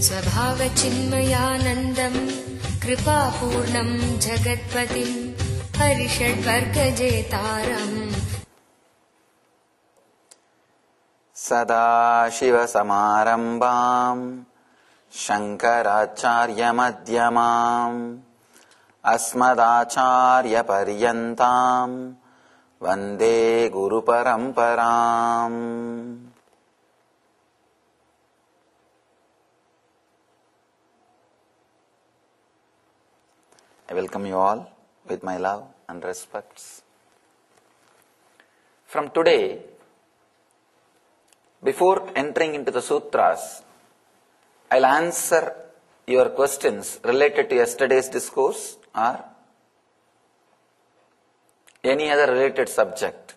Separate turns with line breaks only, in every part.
स्वभावचिन्मयानन्दम् कृपापूर्णं जगत्पतिं हरिषड्वर्गजेतारम्
सदाशिवसमारम्भाम् शङ्कराचार्यमध्यमाम् अस्मदाचार्यपर्यन्ताम् वन्दे गुरुपरम्पराम्. I welcome you all with my love and respects. From today, before entering into the sutras, I'll answer your questions related to yesterday's discourse or any other related subject.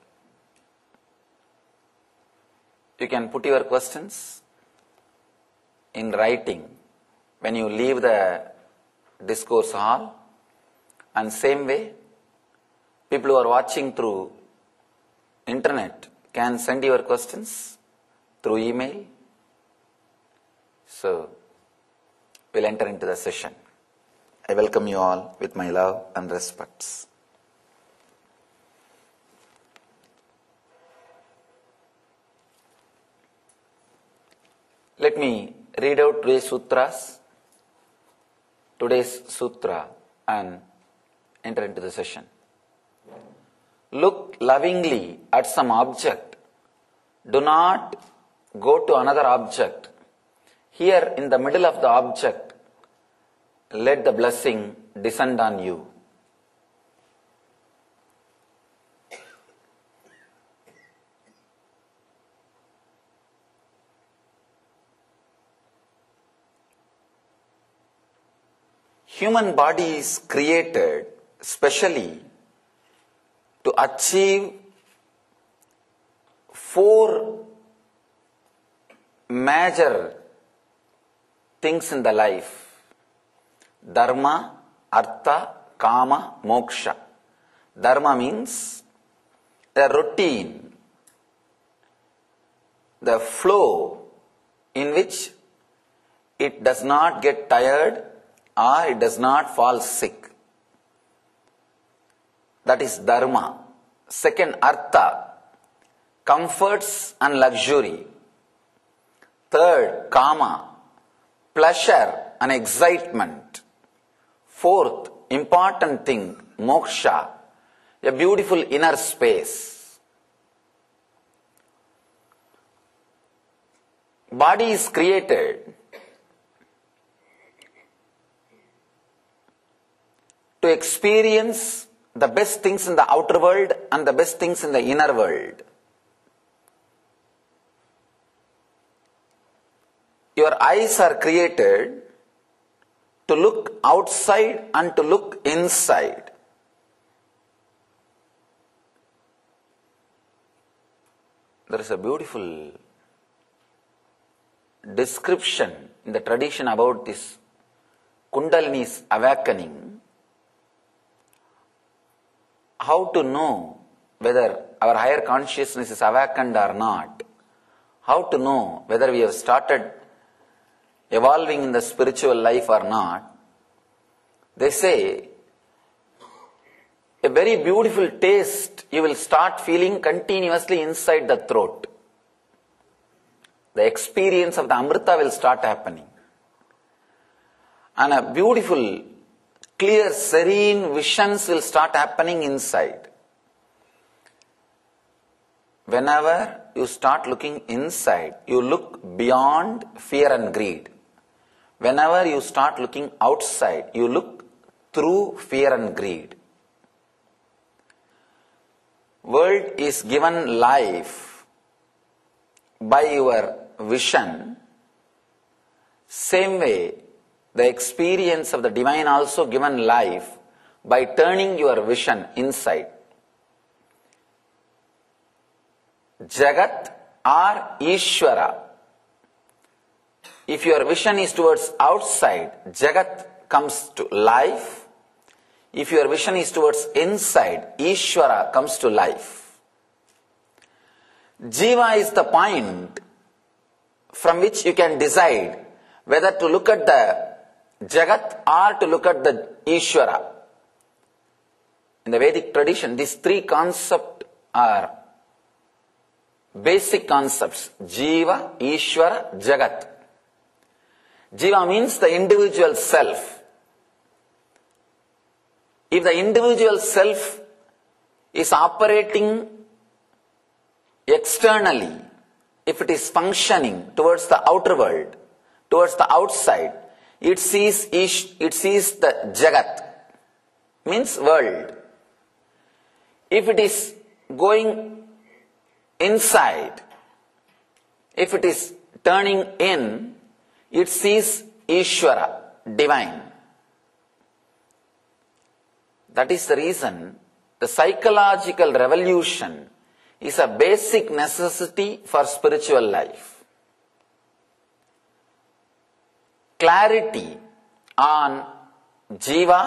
You can put your questions in writing when you leave the discourse hall. And same way, people who are watching through internet can send your questions through email. So, we'll enter into the session. I welcome you all with my love and respects. Let me read out today's sutras, today's sutra, and enter into the session. Look lovingly at some object. Do not go to another object. Here in the middle of the object, let the blessing descend on you. Human body is created specially to achieve 4 major things in the life: dharma, artha, kama, moksha. Dharma means the routine, the flow in which it does not get tired or it does not fall sick. That is dharma. Second, artha, comforts and luxury. Third, kama, pleasure and excitement. Fourth, important thing, moksha, a beautiful inner space. Body is created to experience the best things in the outer world and the best things in the inner world. Your eyes are created to look outside and to look inside. There is a beautiful description in the tradition about this Kundalini's awakening. How to know whether our higher consciousness is awakened or not. How to know whether we have started evolving in the spiritual life or not. They say, a very beautiful taste you will start feeling continuously inside the throat. The experience of the Amrita will start happening. And a beautiful, clear, serene visions will start happening inside. Whenever you start looking inside, you look beyond fear and greed. Whenever you start looking outside, you look through fear and greed. World is given life by your vision. Same way, the experience of the divine also given life by turning your vision inside. Jagat or Ishvara. If your vision is towards outside, Jagat comes to life. If your vision is towards inside, Ishvara comes to life. Jiva is the point from which you can decide whether to look at the Jagat or to look at the Ishvara. In the Vedic tradition, these three concepts are basic concepts: Jiva, Ishvara, Jagat. Jiva means the individual self. If the individual self is operating externally, if it is functioning towards the outer world, towards the outside, it sees the Jagat, means world. If it is going inside, if it is turning in, it sees Ishvara, divine. That is the reason the psychological revolution is a basic necessity for spiritual life. Clarity on Jiva,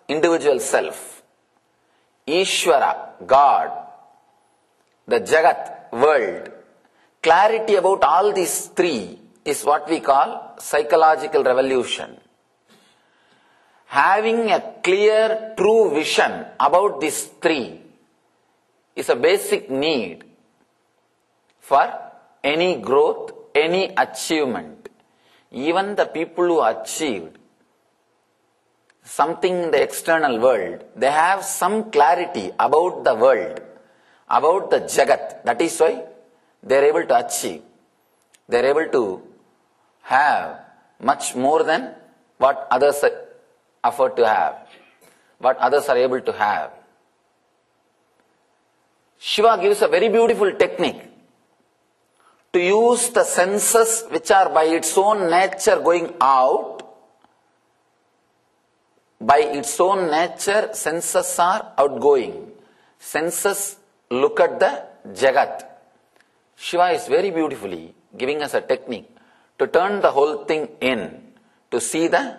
individual self, Ishvara, God, the Jagat, world. Clarity about all these three is what we call psychological revolution. Having a clear, true vision about these three is a basic need for any growth, any achievement. Even the people who achieved something in the external world, they have some clarity about the world, about the Jagat. That is why they are able to achieve. They are able to have much more than what others afford to have, what others are able to have. Shiva gives a very beautiful technique to use the senses which are by its own nature going out. By its own nature, senses are outgoing. Senses look at the Jagat. Shiva is very beautifully giving us a technique to turn the whole thing in, to see the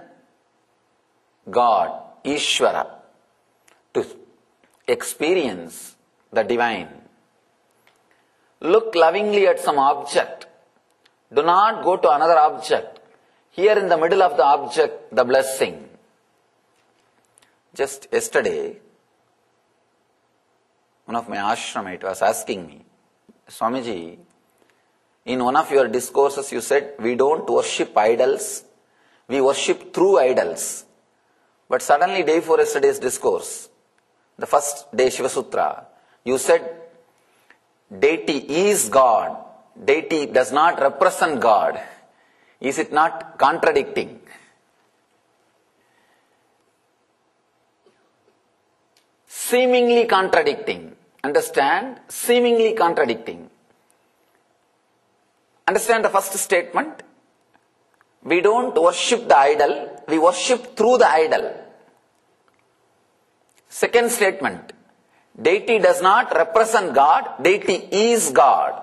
God, Ishvara, to experience the divine. Look lovingly at some object. Do not go to another object. Here in the middle of the object, the blessing. Just yesterday, one of my ashramites was asking me, Swamiji, in one of your discourses you said, we don't worship idols, we worship through idols. But suddenly, day before yesterday's discourse, the first day Shiva Sutra, you said, deity is God, deity does not represent God. Is it not contradicting? Seemingly contradicting. Understand? Seemingly contradicting. Understand the first statement? We don't worship the idol, we worship through the idol. Second statement, deity does not represent God, deity is God.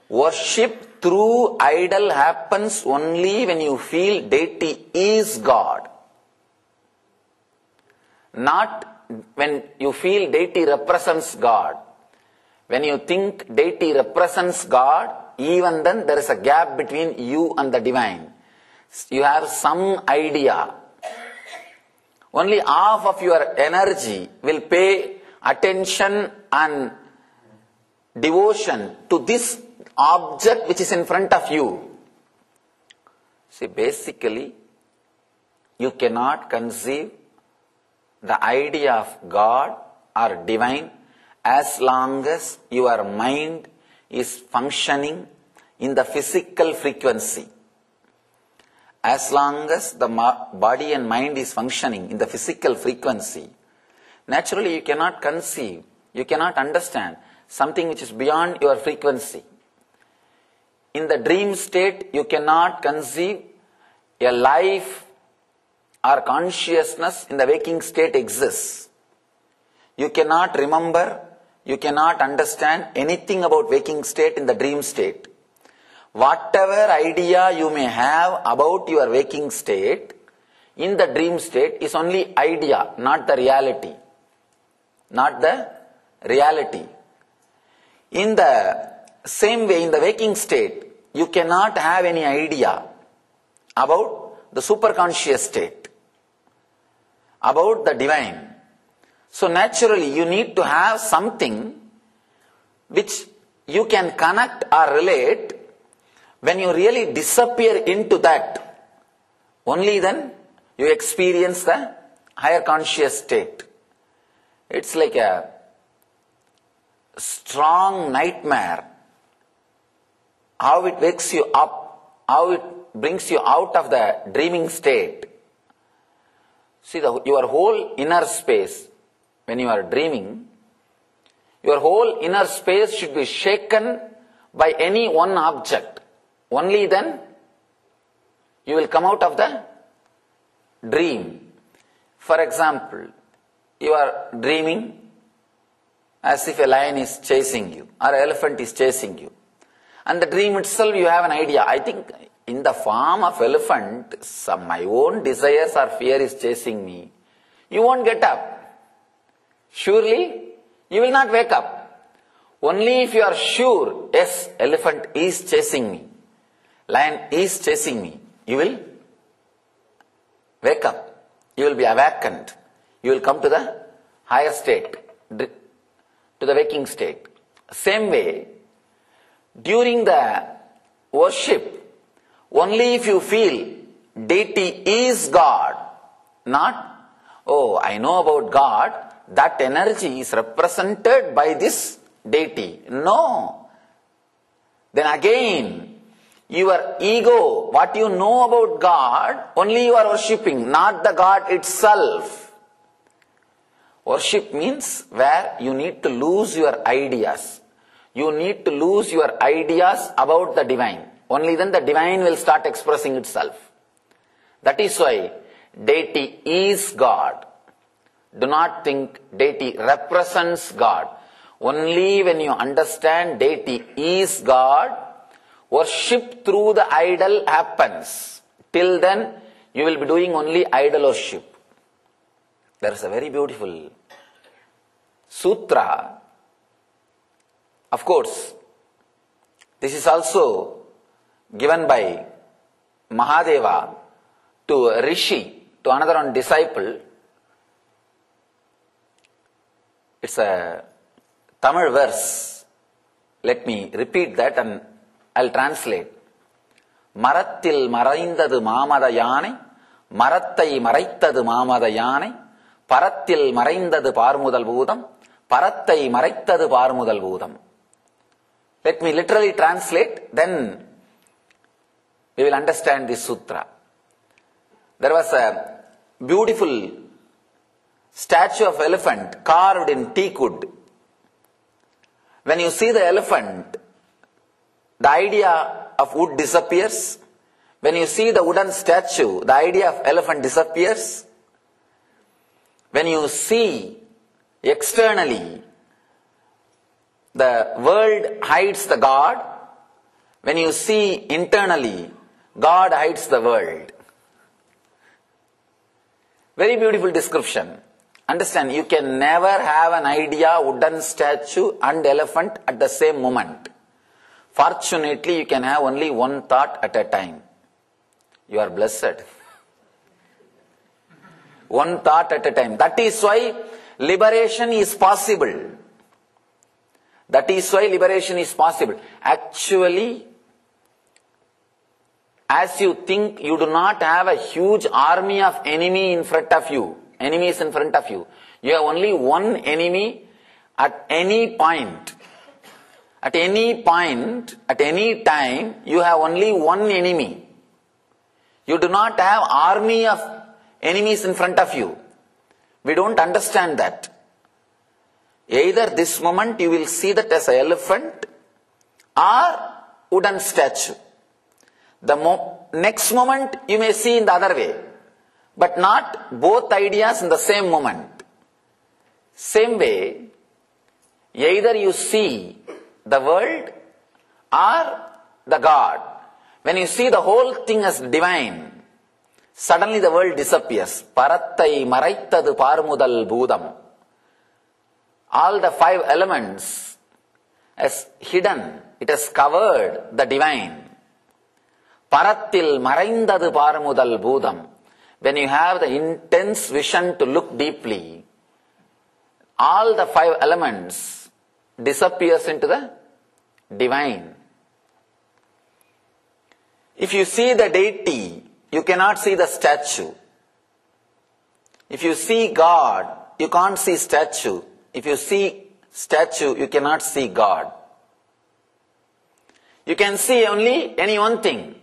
Worship through idol happens only when you feel deity is God. Not when you feel deity represents God. When you think deity represents God, even then there is a gap between you and the divine. You have some idea. Only half of your energy will pay attention and devotion to this object which is in front of you. See, basically, you cannot conceive the idea of God or divine as long as your mind is functioning in the physical frequency. As long as the body and mind is functioning in the physical frequency, naturally you cannot conceive, you cannot understand something which is beyond your frequency. In the dream state, you cannot conceive a life or consciousness in the waking state exists. You cannot remember, you cannot understand anything about waking state in the dream state. Whatever idea you may have about your waking state, in the dream state is only idea, not the reality. Not the reality. In the same way, in the waking state, you cannot have any idea about the superconscious state, about the divine. So naturally you need to have something which you can connect or relate. When you really disappear into that, only then you experience the higher conscious state. It's like a strong nightmare. How it wakes you up, how it brings you out of the dreaming state. See, your whole inner space, when you are dreaming, your whole inner space should be shaken by any one object. Only then you will come out of the dream. For example, you are dreaming as if a lion is chasing you or an elephant is chasing you. And the dream itself you have an idea. I think in the form of elephant, my own desires or fear is chasing me. You won't get up. Surely you will not wake up. Only if you are sure, yes, elephant is chasing me, lion is chasing me, you will wake up. You will be awakened. You will come to the higher state, to the waking state. Same way, during the worship, only if you feel deity is God, not, oh, I know about God, that energy is represented by this deity. No. Then again, your ego, what you know about God, only you are worshipping, not the God itself. Worship means where you need to lose your ideas. You need to lose your ideas about the divine. Only then the divine will start expressing itself. That is why deity is God. Do not think deity represents God. Only when you understand deity is God, worship through the idol happens. Till then, you will be doing only idol worship. There is a very beautiful sutra. Of course, this is also given by Mahadeva to a rishi, to another one disciple. It's a Tamil verse. Let me repeat that and I'll translate. Marathil maraindadu mamada yanai, marattai maraitadu mamada yanai, parathil maraindadu parmudal bhudam, parattai maraitadu parmudal bhudam. Let me literally translate, then we will understand this sutra. There was a beautiful statue of elephant carved in teak wood. When you see the elephant, the idea of wood disappears. When you see the wooden statue, the idea of elephant disappears. When you see externally, the world hides the God. When you see internally, God hides the world. Very beautiful description. Understand, you can never have an idea, wooden statue and elephant at the same moment. Fortunately, you can have only one thought at a time. You are blessed. One thought at a time. That is why liberation is possible. That is why liberation is possible. Actually, as you think, you do not have a huge army of enemies in front of you. You have only one enemy at any point. At any point, at any time, you have only one enemy. You do not have army of enemies in front of you. We don't understand that. Either this moment you will see that as an elephant or wooden statue. The next moment you may see in the other way, but not both ideas in the same moment. Same way, either you see the world or the God. When you see the whole thing as divine, suddenly the world disappears. Parattai maraittadu parmudal bhudam. All the five elements has hidden, it has covered the divine. Parattil maraindadu paramudal bhoodam. When you have the intense vision to look deeply, all the 5 elements disappears into the divine. If you see the deity, you cannot see the statue. If you see God, you can't see statue. If you see statue, you cannot see God. You can see only any one thing.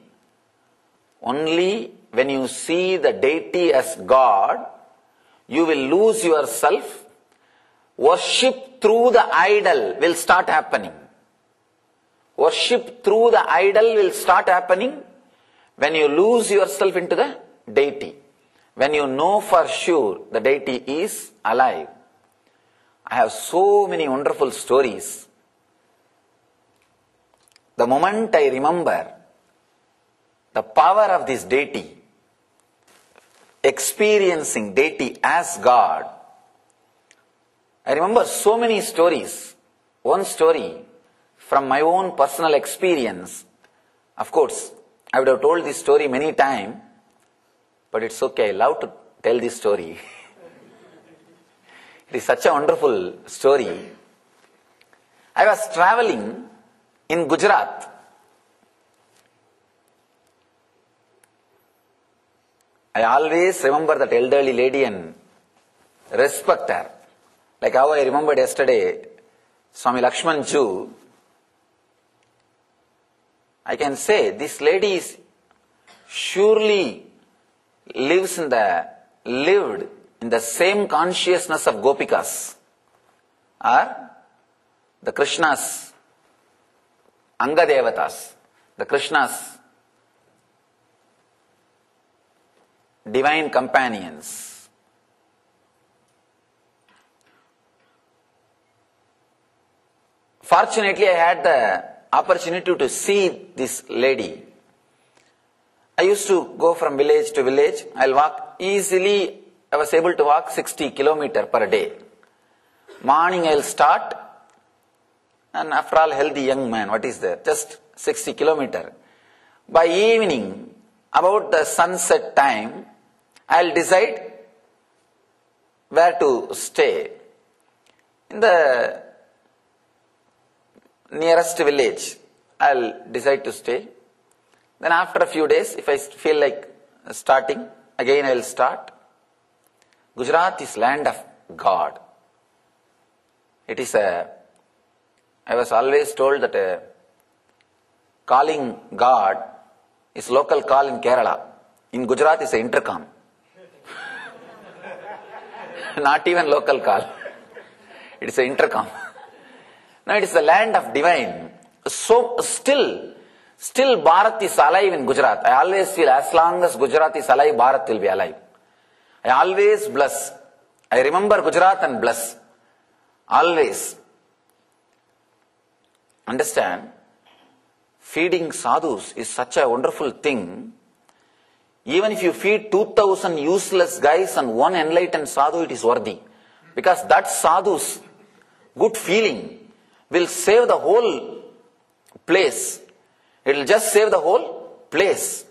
Only when you see the deity as God, you will lose yourself. Worship through the idol will start happening. Worship through the idol will start happening when you lose yourself into the deity. When you know for sure the deity is alive. I have so many wonderful stories. The moment I remember the power of this deity, experiencing deity as God, I remember so many stories. One story from my own personal experience. Of course, I would have told this story many times, but it's okay. I love to tell this story. It is such a wonderful story. I was traveling in Gujarat. I always remember that elderly lady and respect her. Like how I remembered yesterday, Swami Lakshman Ju. I can say this lady is surely lived in the same consciousness of Gopikas or the Krishna's Anga Devatas, the Krishna's divine companions. Fortunately, I had the opportunity to see this lady. I used to go from village to village. I'll walk easily. I was able to walk 60 kilometers per day. Morning I'll start, and after all, healthy young man, what is there? Just 60 kilometers. By evening, about the sunset time, I'll decide where to stay. In the nearest village, I'll decide to stay. Then after a few days, if I feel like starting, again I'll start. Gujarat is land of God. It is I was always told that calling God is local call in Kerala. In Gujarat is an intercom. Not even local call. It is an intercom. Now it is the land of divine. So still Bharat is alive in Gujarat. I always feel as long as Gujarat is alive, Bharat will be alive. I always bless. I remember Gujarat and bless. Always. Understand? Feeding sadhus is such a wonderful thing. Even if you feed 2,000 useless guys and one enlightened sadhu, it is worthy. Because that sadhu's good feeling will save the whole place. It will just save the whole place.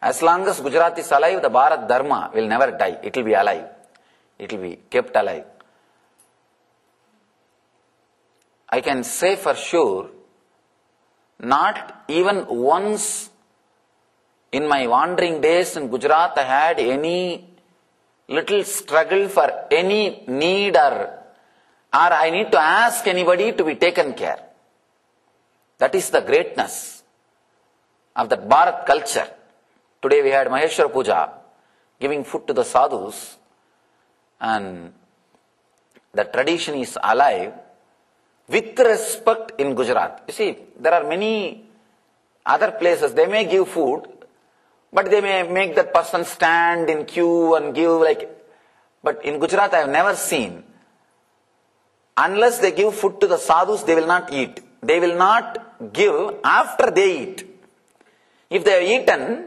As long as Gujarat is alive, the Bharat Dharma will never die. It will be alive. It will be kept alive. I can say for sure, not even once in my wandering days in Gujarat I had any little struggle for any need or I need to ask anybody to be taken care. That is the greatness of that Bharat culture. Today we had Maheshwar Puja, giving food to the sadhus, and the tradition is alive with respect in Gujarat. You see, there are many other places, they may give food, but they may make that person stand in queue and give but in Gujarat I have never seen. Unless they give food to the sadhus, they will not eat. They will not give after they eat. If they have eaten,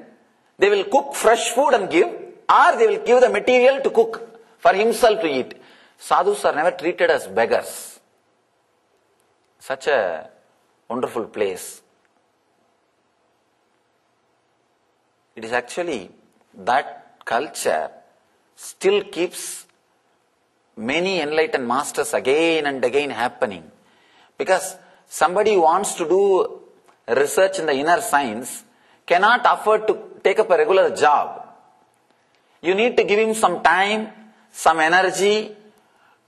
they will cook fresh food and give, or they will give the material to cook for himself to eat. Sadhus are never treated as beggars. Such a wonderful place. It is actually that culture still keeps many enlightened masters again and again happening. Because somebody who wants to do research in the inner science cannot afford to take up a regular job. You need to give him some time, some energy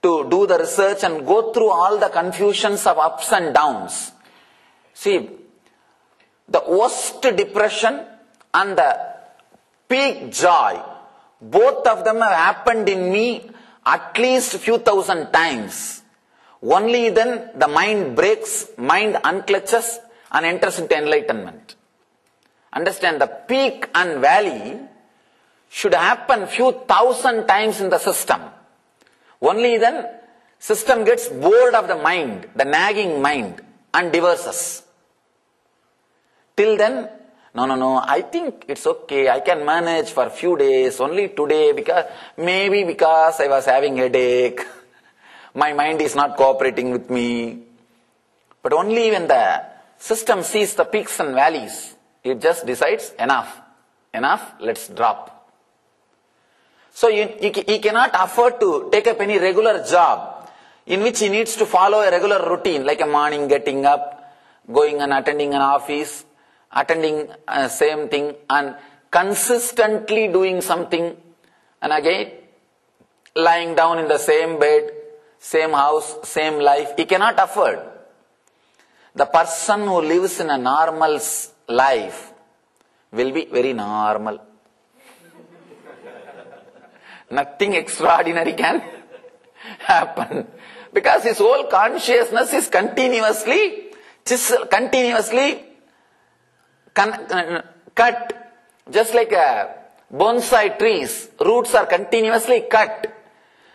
to do the research and go through all the confusions of ups and downs. See, the worst depression and the peak joy, both of them have happened in me at least few thousand times. Only then the mind breaks, mind unclutches and enters into enlightenment. Understand, the peak and valley should happen few thousand times in the system. Only then system gets bored of the mind, the nagging mind, and divorces. Till then, no, I think it's okay, I can manage for a few days, only today, because I was having headache, my mind is not cooperating with me. But only when the system sees the peaks and valleys, it just decides, enough, let's drop. So he cannot afford to take up any regular job in which he needs to follow a regular routine, like a morning getting up, going and attending an office, attending same thing and consistently doing something, and again lying down in the same bed, same house, same life. He cannot afford. The person who lives in a normal life will be very normal. Nothing extraordinary can happen. Because his whole consciousness is continuously cut. Just like bonsai trees, roots are continuously cut.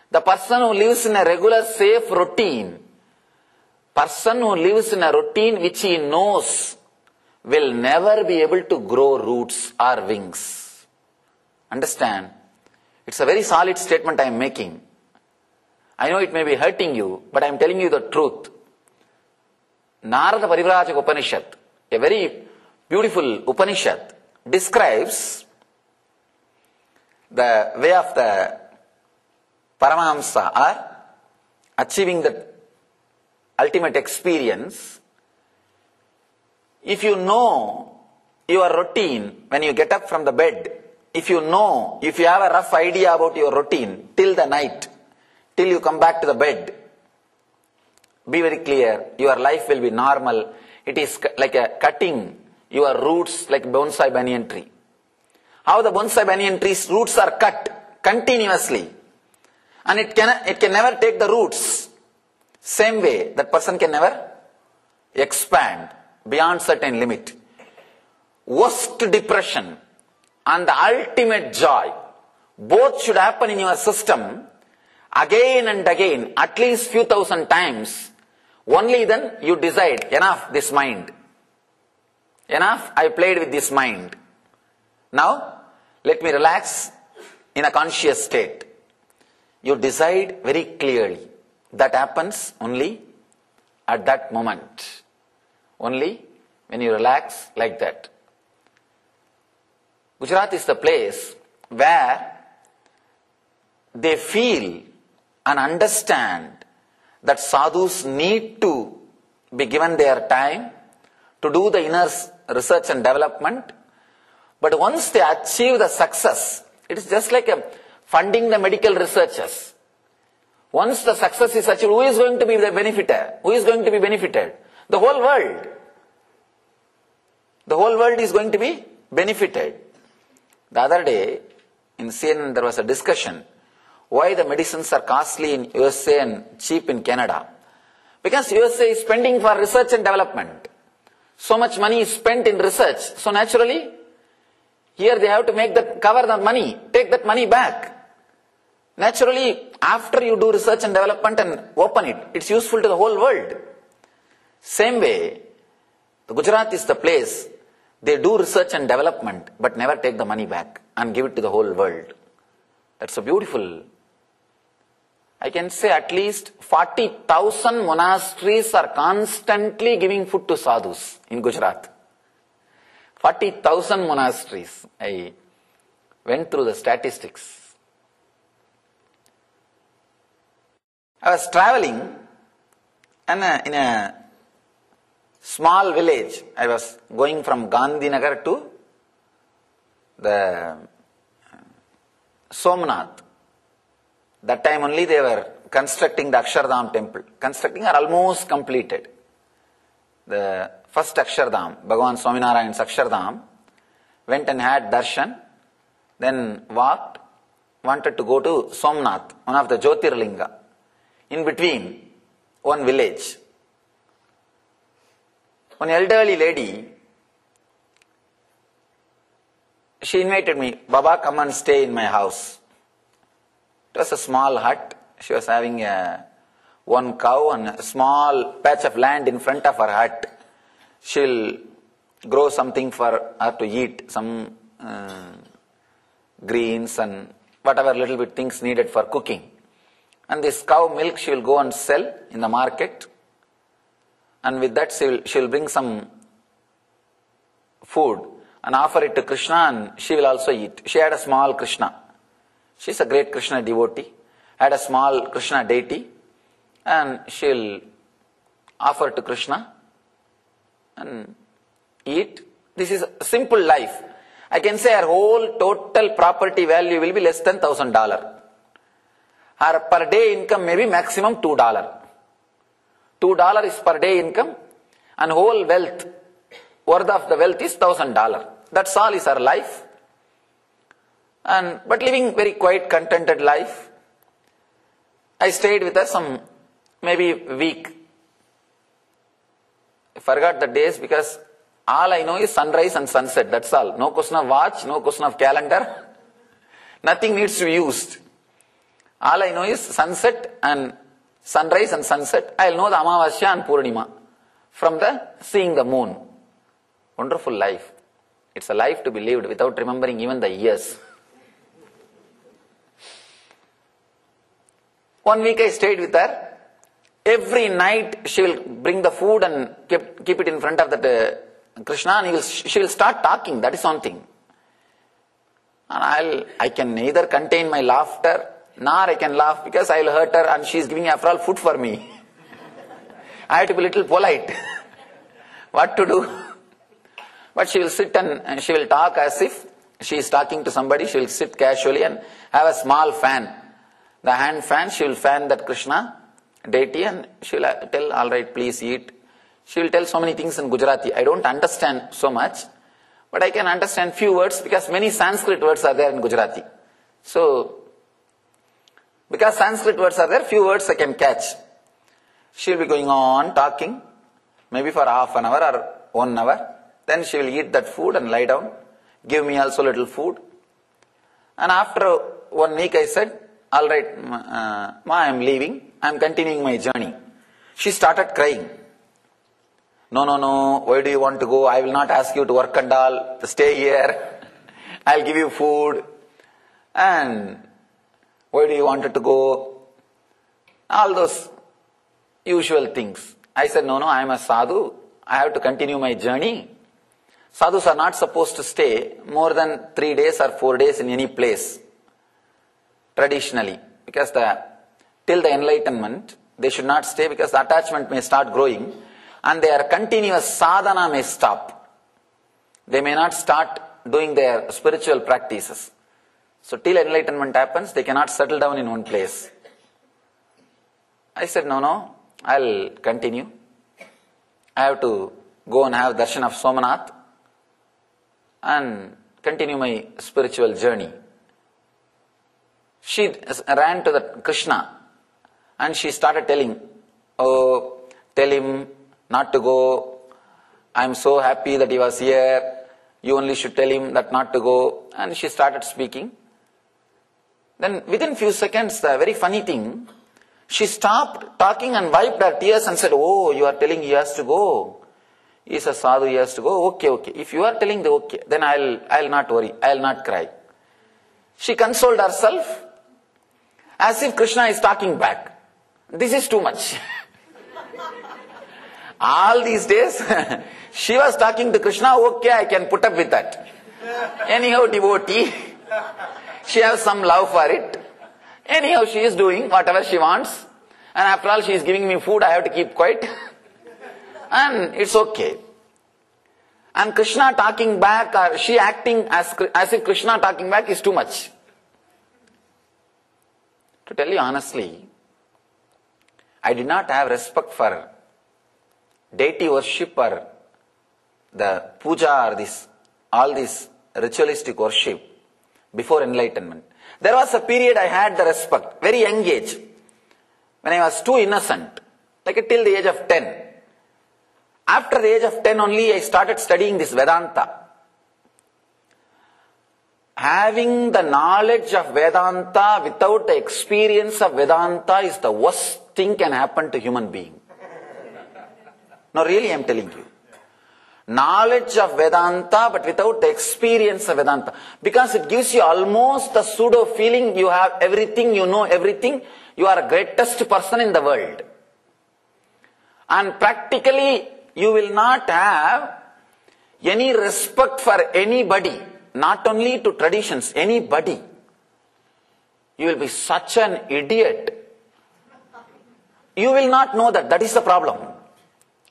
The person who lives in a regular safe routine, person who lives in a routine which he knows, will never be able to grow roots or wings. Understand? It's a very solid statement I am making. I know it may be hurting you, but I am telling you the truth. Narada Parivrajaka Upanishad, a very beautiful Upanishad, describes the way of the Paramahamsa, or achieving the ultimate experience. If you know your routine when you get up from the bed, if you have a rough idea about your routine till the night, till you come back to the bed, be very clear, your life will be normal. It is like a cutting your roots like bonsai banyan tree. How the bonsai banyan tree's roots are cut continuously, and it can never take the roots. Same way, that person can never expand beyond certain limit. Worst depression and the ultimate joy, both should happen in your system again and again, at least few thousand times. Only then you decide, enough this mind. Enough, I played with this mind. Now, let me relax in a conscious state. You decide very clearly. That happens only at that moment. Only when you relax like that. Gujarat is the place where they feel and understand that sadhus need to be given their time to do the inner research and development. But once they achieve the success, it is just like funding the medical researchers. Once the success is achieved, who is going to be the benefiter? Who is going to be benefited? The whole world. The whole world is going to be benefited. The other day, in CNN, there was a discussion why the medicines are costly in USA and cheap in Canada. Because USA is spending for research and development. So much money is spent in research. So naturally, here they have to cover the money, take that money back. Naturally, after you do research and development and open it, it's useful to the whole world. Same way, the Gujarat is the place they do research and development but never take the money back and give it to the whole world. That's so beautiful. I can say at least 40,000 monasteries are constantly giving food to sadhus in Gujarat. 40,000 monasteries. I went through the statistics. I was traveling and in a small village. I was going from Gandhinagar to the Somnath. That time only they were constructing the Akshardham temple. Constructing or almost completed. The first Akshardham, Bhagavan Swaminarayan's Akshardham, went and had darshan, then walked, wanted to go to Somnath, one of the Jyotirlinga. In between, one village. One elderly lady, she invited me, Baba, come and stay in my house. It was a small hut. She was having one cow and a small patch of land in front of her hut. She'll grow something for her to eat, some greens and whatever little bit things needed for cooking. And this cow milk she will go and sell in the market. And with that she will bring some food and offer it to Krishna, and she will also eat. She had a small Krishna. She's a great Krishna devotee. Had a small Krishna deity, and she'll offer to Krishna and eat. This is a simple life. I can say her whole total property value will be less than $1,000. Her per day income may be maximum $2. $2 is per day income, and whole wealth, worth of the wealth is $1,000. That's all is her life. But living very quiet, contented life. I stayed with her some, maybe a week. I forgot the days because all I know is sunrise and sunset. That's all. No question of watch, no question of calendar. Nothing needs to be used. All I know is sunset and sunrise and sunset. I'll know the Amavasya and Purnima from the seeing the moon. Wonderful life. It's a life to be lived without remembering even the years. 1 week I stayed with her. Every night she will bring the food and keep it in front of that Krishna, and she will start talking. That is one thing. And I can neither contain my laughter nor I can laugh because I will hurt her, and she is giving after all food for me. I have to be a little polite. What to do? But she will sit and she will talk as if she is talking to somebody. She will sit casually and have a small fan. The hand fan, she will fan that Krishna deity, and she will tell, all right, please eat. She will tell so many things in Gujarati. I don't understand so much, but I can understand few words because many Sanskrit words are there in Gujarati. So, because Sanskrit words are there, few words I can catch. She will be going on talking, maybe for half an hour or 1 hour. Then she will eat that food and lie down. Give me also little food. And after 1 week I said, all right, Ma, I am leaving. I am continuing my journey. She started crying. No, why do you want to go? I will not ask you to work and all. Stay here. I'll give you food. And why do you want to go? All those usual things. I said, no, I am a sadhu. I have to continue my journey. Sadhus are not supposed to stay more than 3 days or 4 days in any place. Traditionally. Because till the enlightenment, they should not stay because the attachment may start growing and their continuous sadhana may stop. They may not start doing their spiritual practices. So till enlightenment happens, they cannot settle down in one place. I said, no, I'll continue. I have to go and have darshan of Somnath and continue my spiritual journey. She ran to the Krishna and she started telling, oh, tell him not to go. I am so happy that he was here. You only should tell him that not to go. And she started speaking. Then within few seconds, the very funny thing, she stopped talking and wiped her tears and said, oh, you are telling he has to go. He is a sadhu, he has to go. Okay. If you are telling the okay, then I'll not worry. I'll not cry. She consoled herself as if Krishna is talking back. This is too much. All these days, She was talking to Krishna, okay, I can put up with that. Anyhow, devotee, she has some love for it. Anyhow, she is doing whatever she wants. And after all, she is giving me food, I have to keep quiet. And it's okay. And Krishna talking back, or she acting as if Krishna talking back is too much. To tell you honestly, I did not have respect for deity worship or the puja or all this ritualistic worship before enlightenment. There was a period I had the respect, very young age, when I was too innocent, like till the age of 10. After the age of 10 only, I started studying this Vedanta. Having the knowledge of Vedanta without the experience of Vedanta is the worst thing can happen to human being. No, really, I am telling you. Knowledge of Vedanta, but without the experience of Vedanta. Because it gives you almost a pseudo feeling you have everything, you know everything, you are the greatest person in the world. And practically, you will not have any respect for anybody, not only to traditions, anybody. You will be such an idiot. You will not know that. That is the problem.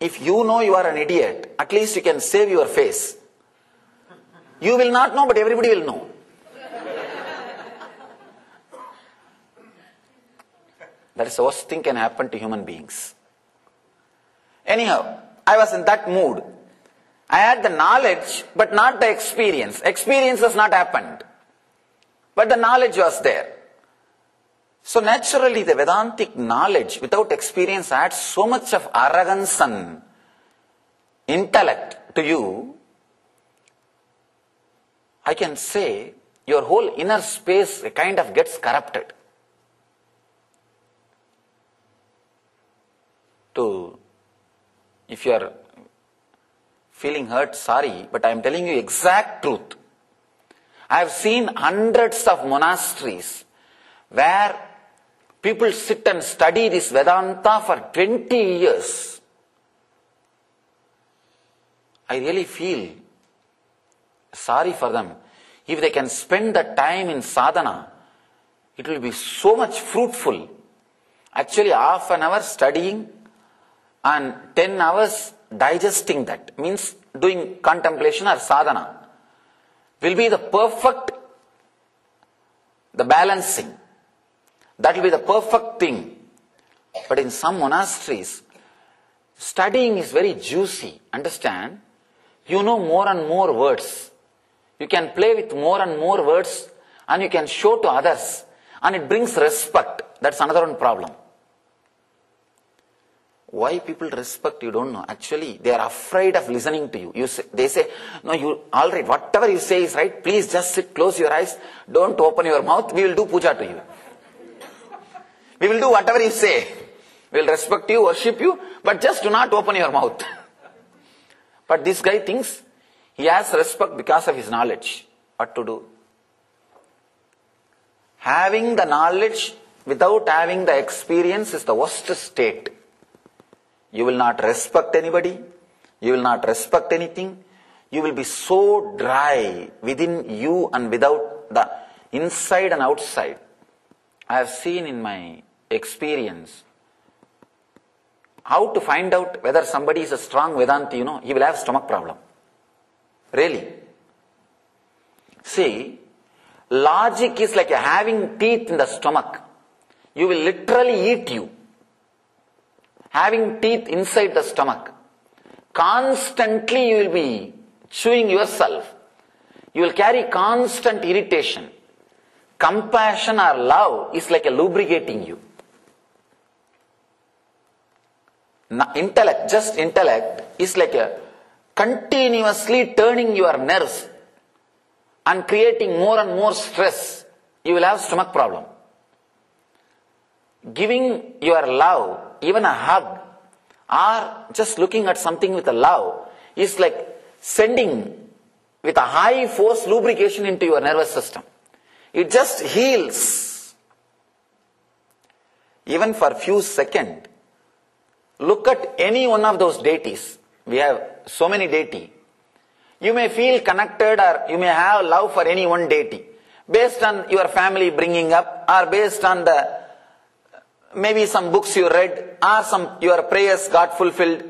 If you know you are an idiot, at least you can save your face. You will not know, but everybody will know. That is the worst thing can happen to human beings. Anyhow, I was in that mood. I had the knowledge, but not the experience. Experience has not happened. But the knowledge was there. So naturally, the Vedantic knowledge without experience adds so much of arrogance and intellect to you. I can say your whole inner space kind of gets corrupted. If you are feeling hurt, sorry, but I am telling you exact truth. I have seen hundreds of monasteries where people sit and study this Vedanta for 20 years. I really feel sorry for them. If they can spend the time in sadhana, it will be so much fruitful. Actually, half an hour studying and 10 hours digesting that, means doing contemplation or sadhana, will be the perfect, the balancing. That will be the perfect thing. But in some monasteries, studying is very juicy. Understand? You know more and more words. You can play with more and more words and you can show to others. And it brings respect. That's another one problem. Why people respect, you don't know. Actually, they are afraid of listening to you. They say, no, you, all right, whatever you say is right. Please just sit, close your eyes. Don't open your mouth. We will do puja to you. We will do whatever you say. We will respect you, worship you, but just do not open your mouth. But this guy thinks he has respect because of his knowledge. What to do? Having the knowledge without having the experience is the worst state. You will not respect anybody. You will not respect anything. You will be so dry within you and without the inside and outside. I have seen in my experience how to find out whether somebody is a strong Vedanti, he will have stomach problem. Really. See, logic is like having teeth in the stomach. You will literally eat you. Having teeth inside the stomach. Constantly you will be chewing yourself. You will carry constant irritation. Compassion or love is like a lubricating you. Intellect, just intellect, is like a continuously turning your nerves and creating more and more stress. You will have stomach problem. Giving your love, even a hug, or just looking at something with a love, is like sending with a high force lubrication into your nervous system. It just heals. Even for a few seconds, look at any one of those deities. We have so many deity. You may feel connected or you may have love for any one deity based on your family bringing up or based on the maybe some books you read or some your prayers got fulfilled.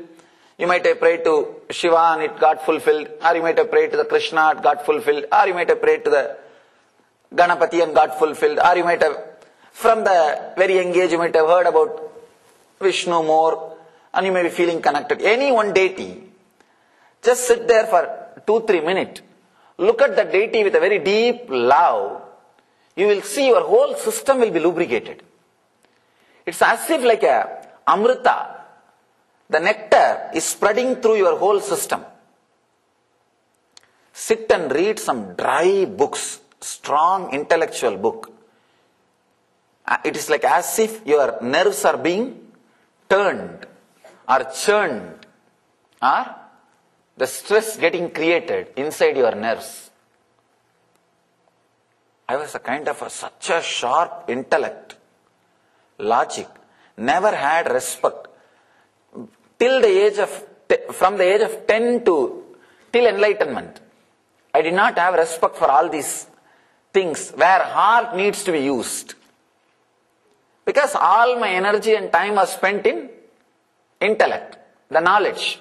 You might have prayed to Shiva and it got fulfilled, or you might have prayed to the Krishna, it got fulfilled, or you might have prayed to the Ganapati and got fulfilled, or you might have, from the very young age, you might have heard about Vishnu more, and you may be feeling connected. Any one deity, just sit there for 2-3 minutes, look at the deity with a very deep love, you will see your whole system will be lubricated. It's as if like a amrita, the nectar is spreading through your whole system. Sit and read some dry books, strong intellectual book. It is like as if your nerves are being turned or churned, or the stress getting created inside your nerves. I was a kind of such a sharp intellect, logic, never had respect. Till the age of, from the age of 10 to till enlightenment, I did not have respect for all these things where heart needs to be used. Because all my energy and time was spent in intellect, the knowledge.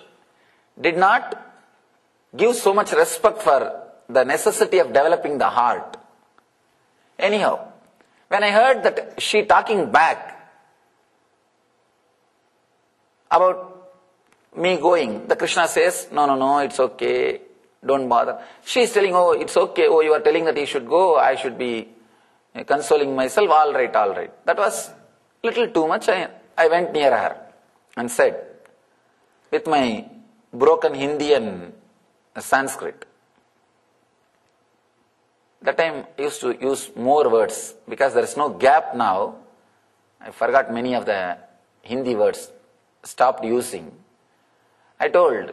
Did not give so much respect for the necessity of developing the heart. Anyhow, when I heard that she talking back about me going, the Krishna says, no, it's okay, don't bother. She is telling, oh, it's okay, oh, you are telling that he should go, I should be consoling myself, all right. That was little too much. I went near her and said, with my broken Hindi and Sanskrit, that time I used to use more words, because there is no gap now. I forgot many of the Hindi words, stopped using. I told,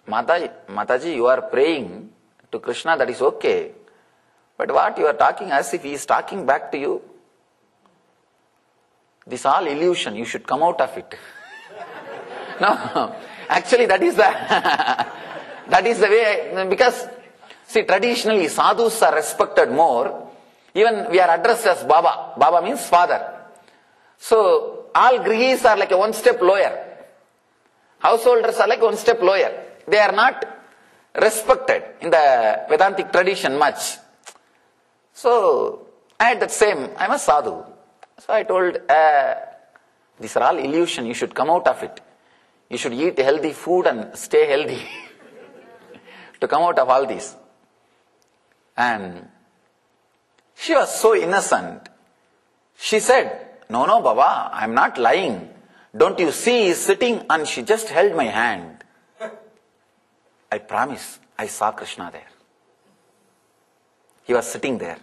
Mataji, you are praying to Krishna, that is okay. But what you are talking as if he is talking back to you. This all illusion, you should come out of it. No, actually that is the way, because see, traditionally sadhus are respected more. Even we are addressed as Baba. Baba means father. So all grihis are like a one step lower. Householders are like one step lower. They are not respected in the Vedantic tradition much. So I had that same, I'm a sadhu. So I told, these are all illusion, you should come out of it. You should eat healthy food and stay healthy to come out of all this. And she was so innocent. She said, no, Baba, I'm not lying. Don't you see he is sitting? And she just held my hand. I promise, I saw Krishna there. He was sitting there.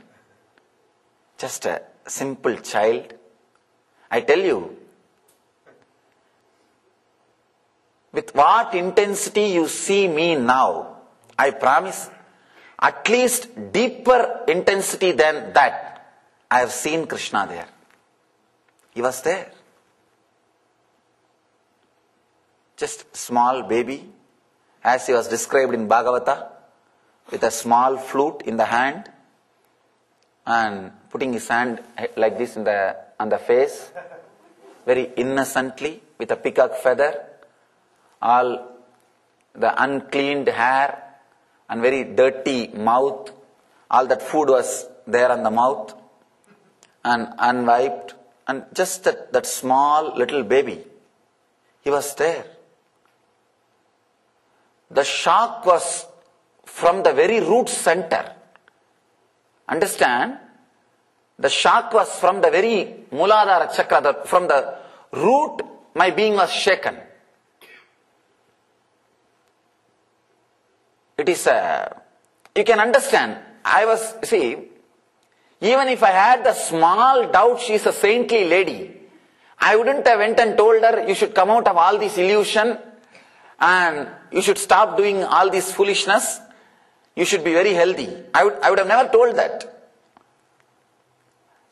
Just a simple child. I tell you, with what intensity you see me now, I promise, at least deeper intensity than that, I have seen Krishna there. He was there. Just small baby, as he was described in Bhagavata, with a small flute in the hand, and putting his hand like this on the face, very innocently, with a peacock feather, all the uncleaned hair, and very dirty mouth, all that food was there on the mouth, and unwiped, and just that small little baby, he was there. The shock was from the very root center. Understand? The shock was from the very Muladhara chakra, from the root my being was shaken. It is you can understand, even if I had the small doubt she is a saintly lady, I wouldn't have went and told her, you should come out of all this illusion and you should stop doing all this foolishness. You should be very healthy. I would have never told that.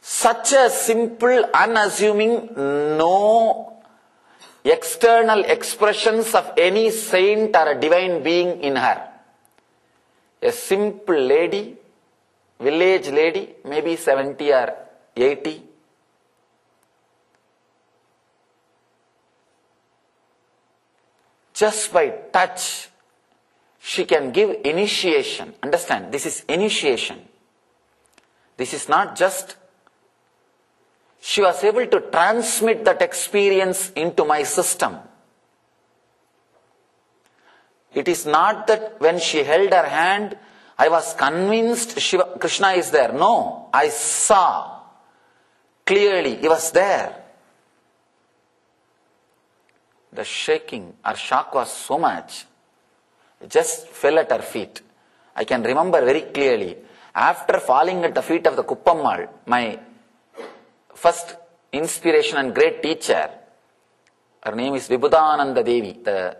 Such a simple, unassuming, no external expressions of any saint or a divine being in her. A simple lady, village lady, maybe 70 or 80. Just by touch, she can give initiation. Understand, this is initiation. This is not just, she was able to transmit that experience into my system. It is not that when she held her hand, I was convinced Krishna is there. No, I saw clearly he was there. The shaking or shock was so much, it just fell at her feet. I can remember very clearly, after falling at the feet of the Kuppammal, my first inspiration and great teacher, her name is Vibhudananda Devi, the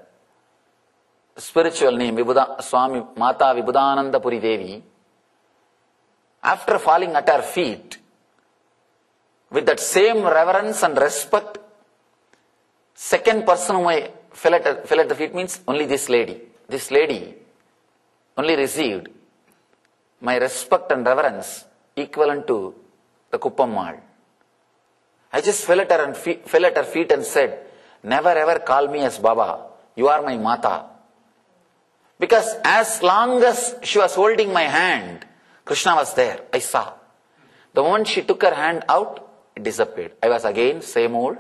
spiritual name, Swami Mata Vibhudananda Puri Devi. After falling at her feet, with that same reverence and respect, second person whom I fell at the feet means only this lady. This lady only received my respect and reverence equivalent to the Kuppammal. I just fell at her feet and said, never ever call me as Baba. You are my Mata. Because as long as she was holding my hand, Krishna was there. I saw. The moment she took her hand out, it disappeared. I was again same old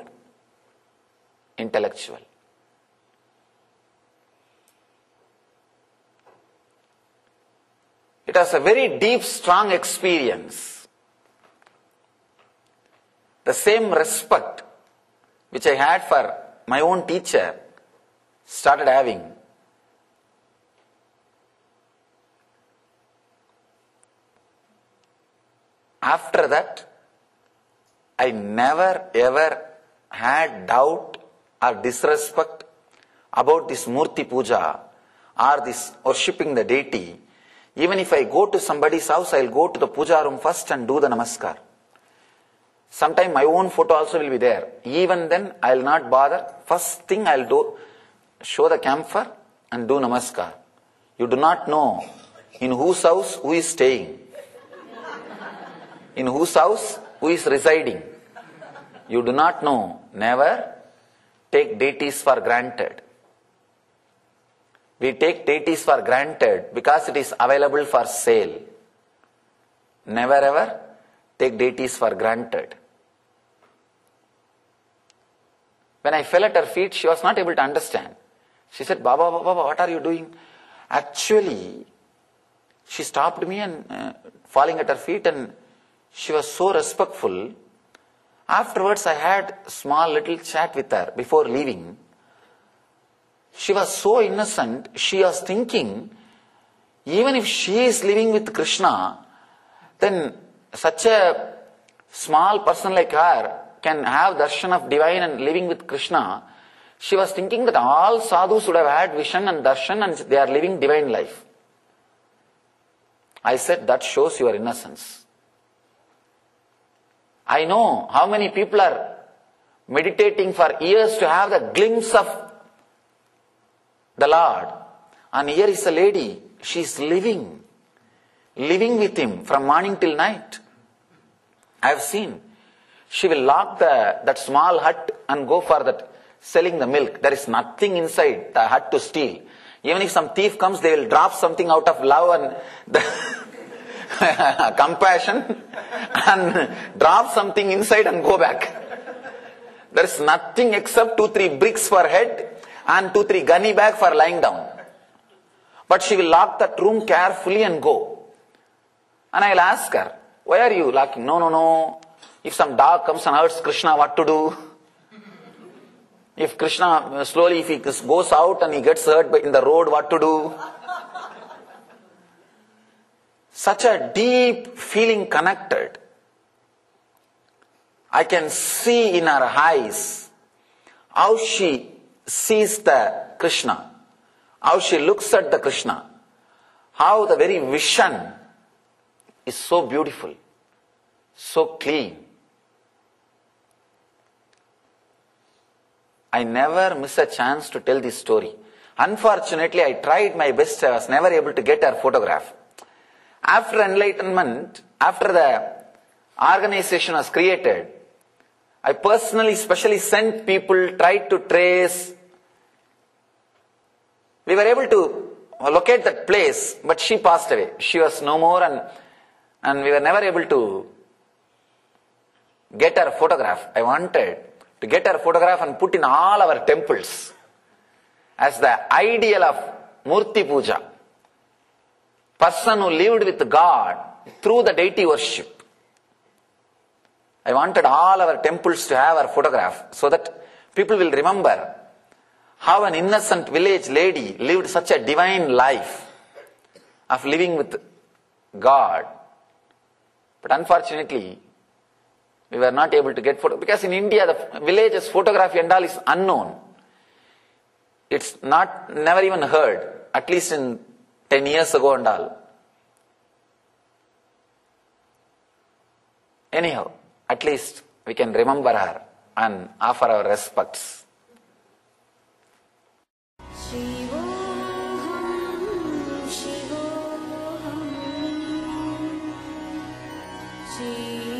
intellectual. It was a very deep, strong experience. The same respect which I had for my own teacher started having. After that, I never ever had doubt or disrespect about this Murti Puja or this worshipping the deity. Even if I go to somebody's house, I will go to the puja room first and do the namaskar. Sometime my own photo also will be there. Even then, I will not bother. First thing I will do, show the camphor and do namaskar. You do not know in whose house who is staying. In whose house who is residing. You do not know. Never take deities for granted. We take deities for granted because it is available for sale. Never ever take deities for granted. When I fell at her feet, she was not able to understand. She said, Baba, what are you doing? Actually, she stopped me and falling at her feet, and she was so respectful. Afterwards, I had a small little chat with her before leaving. She was so innocent, she was thinking, even if she is living with Krishna, then such a small person like her can have darshan of divine and living with Krishna. She was thinking that all sadhus would have had vision and darshan and they are living divine life. I said, that shows your innocence. I know how many people are meditating for years to have the glimpse of the Lord. And here is a lady, she is living with him from morning till night. I have seen. She will lock that small hut and go for that selling the milk. There is nothing inside the hut to steal. Even if some thief comes, they will drop something out of love and the compassion and drop something inside and go back. There is nothing except 2-3 bricks for head and 2-3 gunny bag for lying down. But she will lock that room carefully and go. And I will ask her, why are you locking? No. If some dog comes and hurts Krishna, what to do? If Krishna, slowly if he goes out and he gets hurt in the road, what to do? Such a deep feeling connected. I can see in her eyes how she sees the Krishna, how she looks at the Krishna, how the very vision is so beautiful, so clean. I never miss a chance to tell this story. Unfortunately, I tried my best. I was never able to get her photograph. After enlightenment, after the organization was created, I personally, specially sent people, tried to trace. We were able to locate that place, but she passed away. She was no more, and we were never able to get her photograph. I wanted to get her photograph and put in all our temples as the ideal of Murti Puja. Person who lived with God through the deity worship. I wanted all our temples to have our photograph so that people will remember how an innocent village lady lived such a divine life of living with God. But unfortunately, we were not able to get photo, because in India the village's photography and all is unknown. It's never even heard, at least in 10 years ago and all. Anyhow, at least we can remember her and offer our respects.
Shivoham, Shivoham, Shivoham.